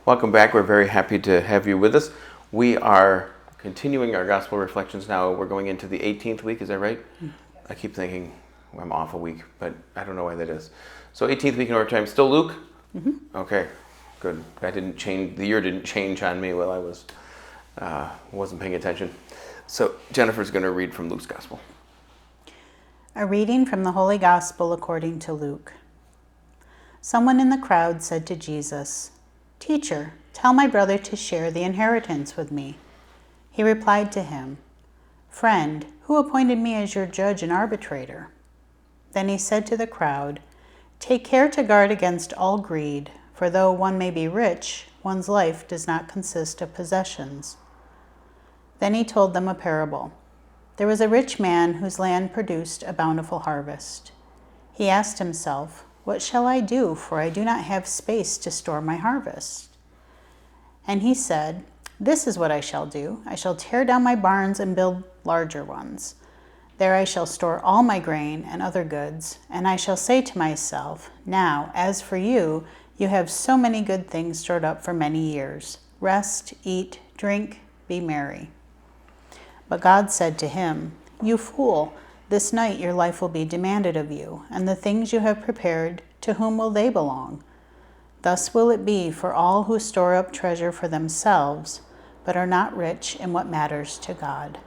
Welcome back. We're very happy to have you with us. We are continuing our gospel reflections now. We're going into the 18th week, is that right? I keep thinking I'm off a week, but I don't know why that is. So 18th week in order time, still Luke? Okay, good. That didn't change, the year didn't change on me while I wasn't paying attention. So Jennifer's going to read from Luke's gospel. A reading from the Holy Gospel according to Luke. Someone in the crowd said to Jesus, "Teacher, tell my brother to share the inheritance with me." He replied to him, "Friend, who appointed me as your judge and arbitrator?" Then he said to the crowd, "Take care to guard against all greed, for though one may be rich, one's life does not consist of possessions." Then he told them a parable. There was a rich man whose land produced a bountiful harvest. He asked himself, "What shall I do, for I do not have space to store my harvest?" And he said, "This is what I shall do. I shall tear down my barns and build larger ones. There I shall store all my grain and other goods, and I shall say to myself, 'Now, as for you, you have so many good things stored up for many years. Rest, eat, drink, be merry.' But God said to him, 'You fool, this night your life will be demanded of you, and the things you have prepared, to whom will they belong? Thus will it be for all who store up treasure for themselves, but are not rich in what matters to God.'"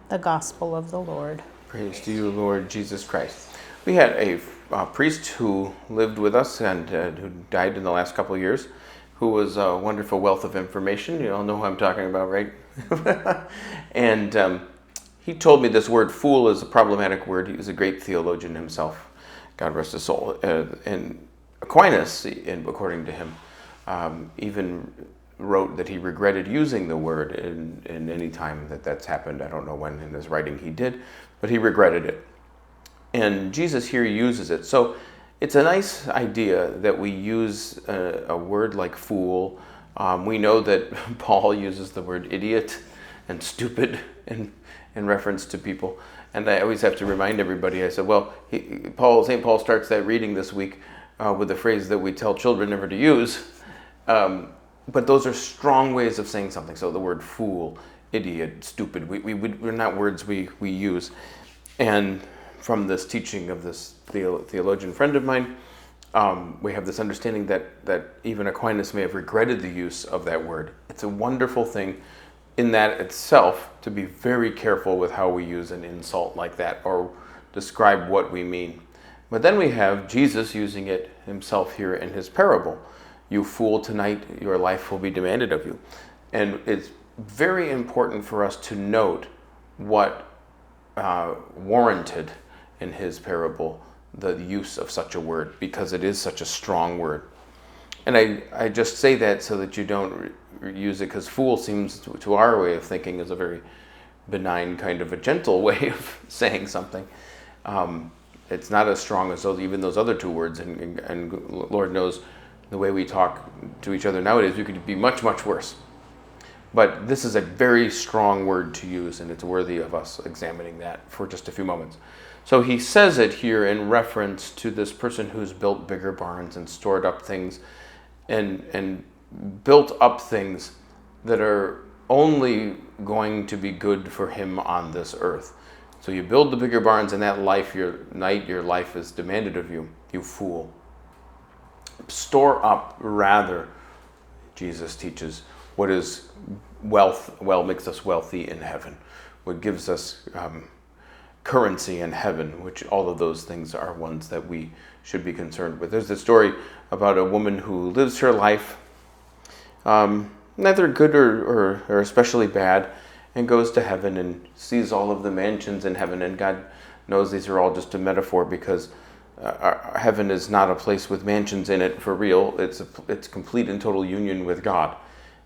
The Gospel of the Lord. Praise to you, Lord Jesus Christ. We had a priest who lived with us and who died in the last couple of years, who was a wonderful wealth of information. You all know who I'm talking about, right? And he told me this word fool is a problematic word. He was a great theologian himself, God rest his soul. And Aquinas, according to him, even wrote that he regretted using the word in any time that's happened. I don't know when in his writing he did, but he regretted it. And Jesus here uses it. So it's a nice idea that we use a word like fool. We know that Paul uses the word idiot and stupid in reference to people. And I always have to remind everybody, I said, well, St. Paul starts that reading this week with the phrase that we tell children never to use. But those are strong ways of saying something. So the word fool, idiot, stupid, we're not words we use. And from this teaching of this theologian friend of mine, we have this understanding that even Aquinas may have regretted the use of that word. It's a wonderful thing in that itself to be very careful with how we use an insult like that or describe what we mean. But then we have Jesus using it himself here in his parable. "You fool, tonight your life will be demanded of you." And it's very important for us to note what warranted in his parable the use of such a word, because it is such a strong word. And I just say that so that you don't use it, because fool seems to our way of thinking is a very benign kind of a gentle way of saying something. It's not as strong as even those other two words, and Lord knows the way we talk to each other nowadays, we could be much, much worse. But this is a very strong word to use, and it's worthy of us examining that for just a few moments. So he says it here in reference to this person who's built bigger barns and stored up things and built up things that are only going to be good for him on this earth. So you build the bigger barns, and that your life is demanded of you, you fool. Store up, rather, Jesus teaches, what is wealth, makes us wealthy in heaven, what gives us currency in heaven, which all of those things are ones that we should be concerned with. There's a story about a woman who lives her life neither good or especially bad, and goes to heaven and sees all of the mansions in heaven, and God knows these are all just a metaphor, because heaven is not a place with mansions in it for real. It's complete and total union with God.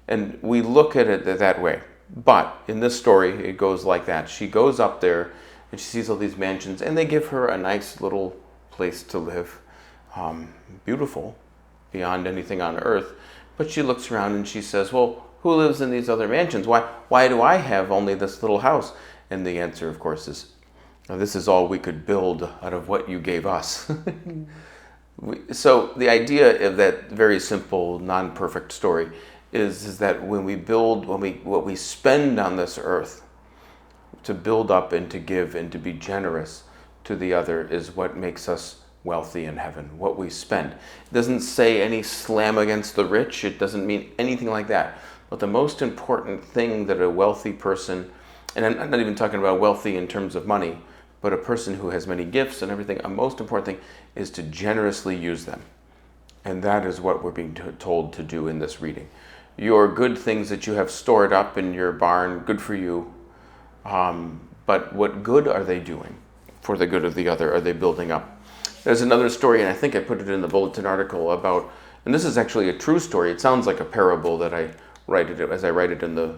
And we look at it that way. But in this story, it goes like that. She goes up there and she sees all these mansions, and they give her a nice little place to live. Beautiful, beyond anything on earth. But she looks around and she says, well, who lives in these other mansions? Why do I have only this little house? And the answer, of course, is, this is all we could build out of what you gave us. So the idea of that very simple, non-perfect story is that when we build, what we spend on this earth to build up and to give and to be generous to the other is what makes us wealthy in heaven, what we spend. It doesn't say any slam against the rich. It doesn't mean anything like that. But the most important thing that a wealthy person, and I'm not even talking about wealthy in terms of money, but a person who has many gifts and everything, a most important thing is to generously use them. And that is what we're being told to do in this reading. Your good things that you have stored up in your barn, good for you. But what good are they doing for the good of the other? Are they building up? There's another story, and I think I put it in the bulletin article about, and this is actually a true story. It sounds like a parable that I write it as I write it in the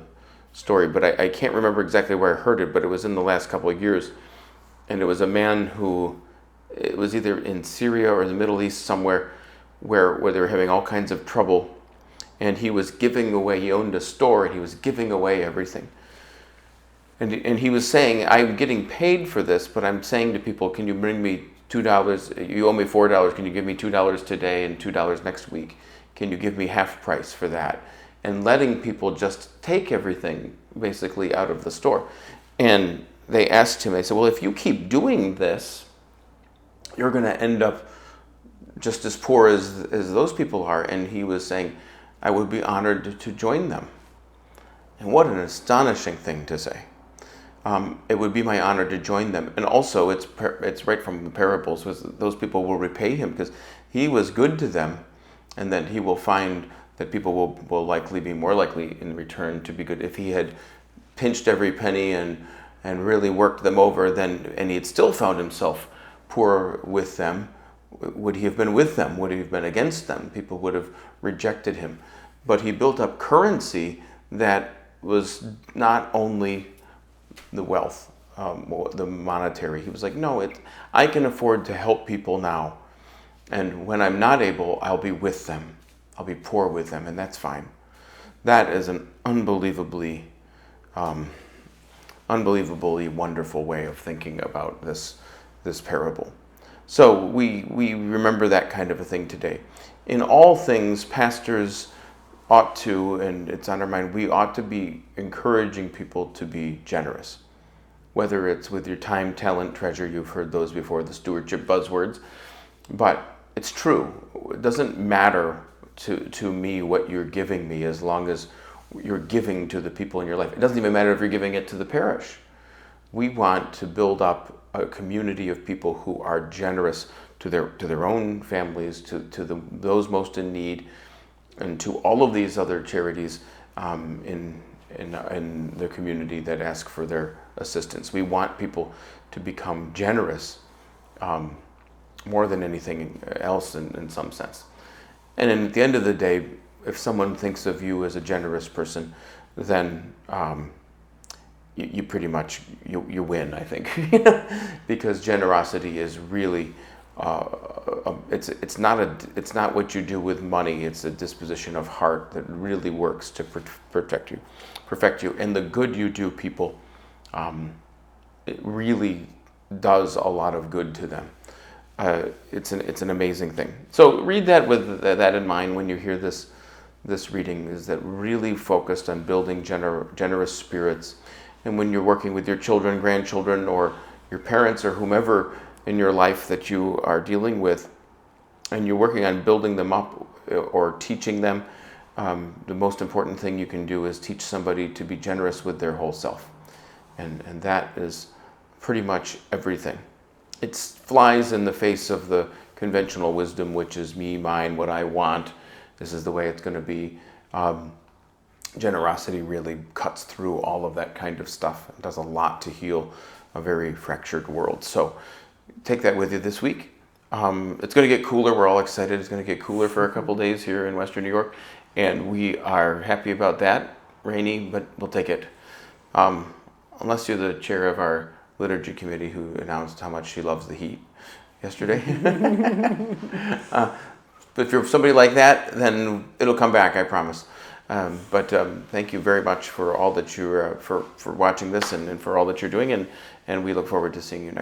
story, but I can't remember exactly where I heard it, but it was in the last couple of years. And it was a man who, it was either in Syria or the Middle East somewhere, where they were having all kinds of trouble. And he was giving away, he owned a store, and he was giving away everything. And he was saying, I'm getting paid for this, but I'm saying to people, can you bring me $2? You owe me $4. Can you give me $2 today and $2 next week? Can you give me half price for that? And letting people just take everything basically out of the store. And they asked him, they said, well, if you keep doing this, you're going to end up just as poor as those people are. And he was saying, I would be honored to join them. And what an astonishing thing to say. It would be my honor to join them. And also, it's right from the parables, was those people will repay him because he was good to them, and that he will find that people will likely be more likely in return to be good. If he had pinched every penny and really worked them over, and he had still found himself poor with them, would he have been with them? Would he have been against them? People would have rejected him. But he built up currency that was not only the wealth, the monetary. He was like, no, I can afford to help people now. And when I'm not able, I'll be with them. I'll be poor with them, and that's fine. That is an unbelievably wonderful way of thinking about this parable. So we remember that kind of a thing today. In all things, pastors ought to, and it's on our mind, we ought to be encouraging people to be generous. Whether it's with your time, talent, treasure, you've heard those before, the stewardship buzzwords. But it's true. It doesn't matter to me what you're giving me as long as you're giving to the people in your life. It doesn't even matter if you're giving it to the parish. We want to build up a community of people who are generous to their own families, to those most in need, and to all of these other charities in the community that ask for their assistance. We want people to become generous more than anything else in some sense. And then at the end of the day, if someone thinks of you as a generous person, then you pretty much you win, I think, because generosity is really it's not what you do with money. It's a disposition of heart that really works to perfect you, and the good you do people, it really does a lot of good to them. It's an amazing thing. So read that with that in mind when you hear this reading. Is that really focused on building generous spirits, and when you're working with your children, grandchildren, or your parents, or whomever in your life that you are dealing with, and you're working on building them up or teaching them, the most important thing you can do is teach somebody to be generous with their whole self, and that is pretty much everything. It flies in the face of the conventional wisdom, which is me, mine, what I want. This is the way it's going to be. Generosity really cuts through all of that kind of stuff. It does a lot to heal a very fractured world. So take that with you this week. It's going to get cooler. We're all excited. It's going to get cooler for a couple days here in Western New York, and we are happy about that. Rainy, but we'll take it. Unless you're the chair of our liturgy committee who announced how much she loves the heat yesterday. But if you're somebody like that, then it'll come back, I promise. But thank you very much for all that you're for watching this and for all that you're doing, and we look forward to seeing you next